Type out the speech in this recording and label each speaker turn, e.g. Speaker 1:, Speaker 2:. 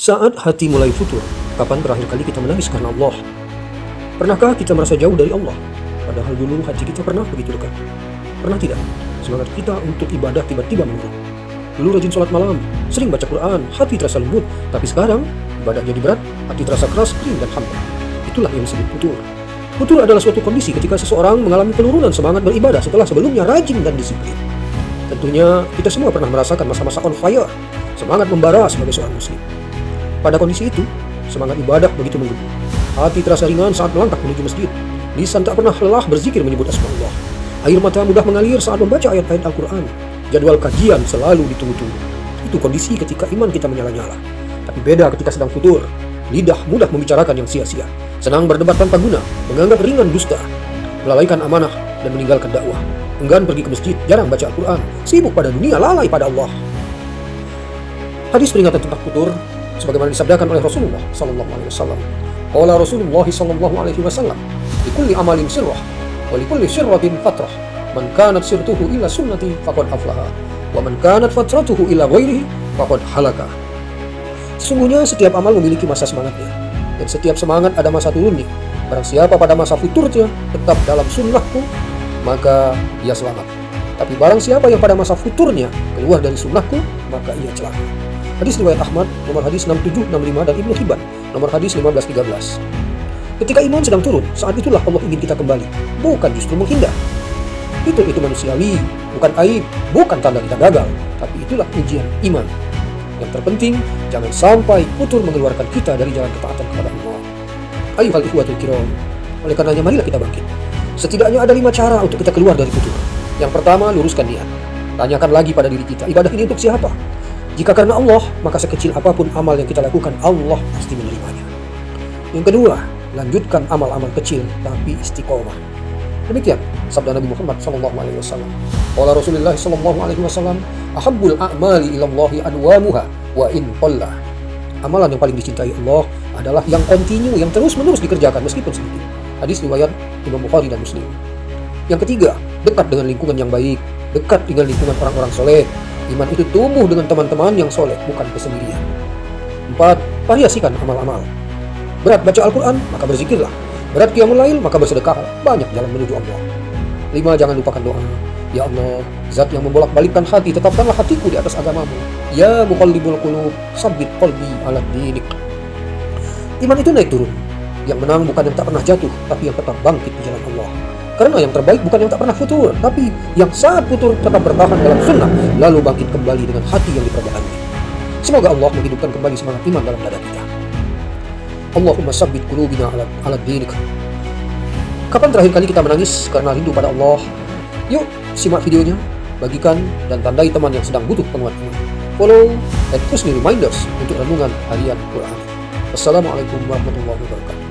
Speaker 1: Saat hati mulai futur, kapan terakhir kali kita menangis karena Allah? Pernahkah kita merasa jauh dari Allah? Padahal dulu hati kita pernah begitu dekat. Pernah tidak? Semangat kita untuk ibadah tiba-tiba menurun. Dulu rajin sholat malam, sering baca Quran, hati terasa lembut. Tapi sekarang, ibadah jadi berat, hati terasa keras, kering dan hampa. Itulah yang disebut futur. Futur adalah suatu kondisi ketika seseorang mengalami penurunan semangat beribadah setelah sebelumnya rajin dan disiplin. Tentunya kita semua pernah merasakan masa-masa on fire, semangat membara sebagai seorang muslim. Pada kondisi itu, semangat ibadah begitu menggebu. Hati terasa ringan saat melangkah menuju masjid. Lisan tak pernah lelah berzikir menyebut asma Allah. Air mata mudah mengalir saat membaca ayat-ayat Al-Quran. Jadwal kajian selalu ditunggu-tunggu. Itu kondisi ketika iman kita menyala-nyala. Tapi beda ketika sedang futur. Lidah mudah membicarakan yang sia-sia. Senang berdebat tanpa guna, menganggap ringan dusta, melalaikan amanah dan meninggalkan dakwah. Enggan pergi ke masjid, jarang baca Al-Quran, sibuk pada dunia, lalai pada Allah. Hadis peringatan tentang futur sebagaimana disabdakan oleh Rasulullah sallallahu alaihi wasallam. Qala Rasulullah sallallahu alaihi wasallam, "Likulli amalin sirrah, wa likulli sirratin fatrah. Man kanat sirtuhu ila sunnati faqad aflaha, wa man kanat fatratuhu ila ghairihi faqad halaka." Sesungguhnya setiap amal memiliki masa semangatnya, dan setiap semangat ada masa turunnya. Barang siapa pada masa futurnya tetap dalam sunnahku, maka ia selamat. Tapi barang siapa yang pada masa futurnya keluar dari sunnahku, maka ia celaka. Hadis riwayat Ahmad, nomor hadis 6765 dan Ibnu Hibban, nomor hadis 1513. Ketika iman sedang turun, saat itulah Allah ingin kita kembali, bukan justru menghindar. Itu manusiawi, bukan aib, bukan tanda kita gagal, tapi itulah ujian iman. Yang terpenting, jangan sampai futur mengeluarkan kita dari jalan ketaatan kepada Allah. Ayyuhal ikhwatul kiram, oleh karenanya marilah kita bangkit. Setidaknya ada 5 cara untuk kita keluar dari futur. Yang pertama, luruskan niat. Tanyakan lagi pada diri kita, ibadah ini untuk siapa? Jika karena Allah, maka sekecil apapun amal yang kita lakukan, Allah pasti menerimanya. Yang kedua, lanjutkan amal-amal kecil tapi istiqomah. Demikian sabda Nabi Muhammad SAW. Qala Rasulullah SAW, "Ahabbul a'mali ilallahi adwamuha wa in qalla." Amalan yang paling dicintai Allah adalah yang kontinu, yang terus-menerus dikerjakan meskipun sedikit. Hadis riwayat Imam Bukhari dan Muslim. Yang ketiga, dekat dengan lingkungan yang baik, dekat dengan lingkungan orang-orang soleh. Iman itu tumbuh dengan teman-teman yang soleh, bukan kesendirian. 4. Variasikan amal-amal. Berat baca Al-Quran, maka berzikirlah. Berat qiyamul lail, maka bersedekah. Banyak jalan menuju Allah. 5. Jangan lupakan doa. Ya Allah, Zat yang membolak-balikkan hati, tetapkanlah hatiku di atas agamamu. Ya muqallibul qulub, sabbit qalbi ala dinik. Iman itu naik turun. Yang menang bukan yang tak pernah jatuh, tapi yang tetap bangkit di jalan Allah. Karena yang terbaik bukan yang tak pernah futur, tapi yang saat futur tetap bertahan dalam sunnah, lalu bangkit kembali dengan hati yang diperbaharui. Semoga Allah menghidupkan kembali semangat iman dalam dada kita. Allahumma sabbit qulubina ala dinik. Kapan terakhir kali kita menangis karena rindu pada Allah? Yuk, simak videonya, bagikan, dan tandai teman yang sedang butuh penguat iman. Follow dan Husni Reminders untuk renungan harian Quran. Wassalamualaikum warahmatullahi wabarakatuh.